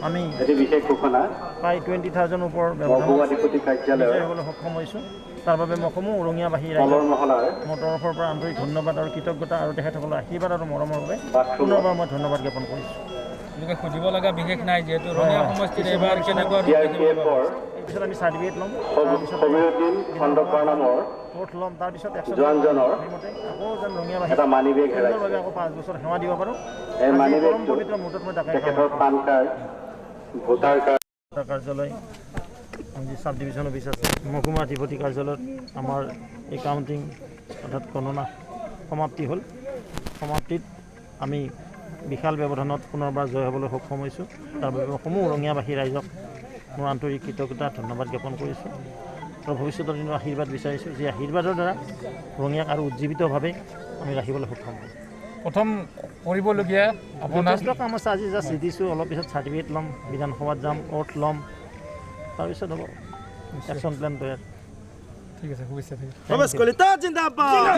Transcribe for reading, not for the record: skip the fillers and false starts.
আমি এটি বিশেষ ঘোষণা প্ৰায় 20,000 ওপৰ মহকুমাধিপতি কাৰ্যালয়ৰ হ'বলৈ সক্ষম হৈছোঁ। তাৰ বাবে মই সমূহ উৰঙীয়াবাসী তলৰ মহলাৰ মোৰ তৰফৰ পৰা আন্তৰিক ধন্যবাদ আৰু কৃতজ্ঞতা আৰু তেখেতসকলৰ আশীৰ্বাদ আৰু মৰমৰ বাবে বাথৰুমৰ পুনৰবাৰ মই ধন্যবাদ জ্ঞাপন কৰিছোঁ। গতিকে সুধিব লগা বিশেষ নাই, যিহেতু ৰঙীয়া সমষ্টিত এইবাৰ কেনেকুৱা ৰূপ দেখিবলৈ পাব? CRPFৰ তাৰপিছত আমি চাৰ্টিফিকেট ল'ম, সমীৰুদ্দিন খণ্ডকাৰ নামৰ ভোট ল'ম, তাৰপিছত জোৱানজনৰ সেইমতে আকৌ যেন ৰঙীয়াবাসী এটা মানি বেগ হেৰাইছে। বাবে আকৌ 5 বছৰ সেৱা দিব পাৰোঁ। এই মানি পৰম বেগটো পবিত্ৰ মুহূৰ্তত মই তাকে তেখেতৰ পান কাৰ্ড, ভোটাৰ কাৰ্ড, কাৰ্যালয় যি সাব ডিভিজন অফিচ আছে, মহকুমা অধিপতি কাৰ্যালয়ত আমাৰ এই কাউণ্টিং অৰ্থাৎ গণনা সমাপ্তি হ'ল। সমাপ্তিত আমি বিশাল ব্যৱধানত পুনৰবাৰ জয় হ'বলৈ সক্ষম হৈছোঁ। তাৰ বাবে সমূহ ৰঙীয়াবাসী ৰাইজক মোৰ আন্তৰিক কৃতজ্ঞতা ধন্যবাদ জ্ঞাপন কৰিছোঁ আৰু ভৱিষ্যতৰ দিনৰ আশীৰ্বাদ বিচাৰিছোঁ, যি আশীৰ্বাদৰ দ্বাৰা ৰঙীয়াক আৰু উজ্জীৱিতভাৱে আমি ৰাখিবলৈ সক্ষম হ'ম। প্ৰথম কৰিবলগীয়া আপোনাৰ যথেষ্ট কাম আছে। আজি জাষ্ট জিতিছোঁ, অলপ পিছত চাৰ্টিফিকেট ল'ম, বিধানসভাত যাম, অ'থ ল'ম, তাৰপিছত হ'ব একশ্যন প্লেন তৈয়াৰ। ঠিক আছে, শুভেচ্ছা থাকিল। ৰমেশ কলিতা জিন্দাবাদ।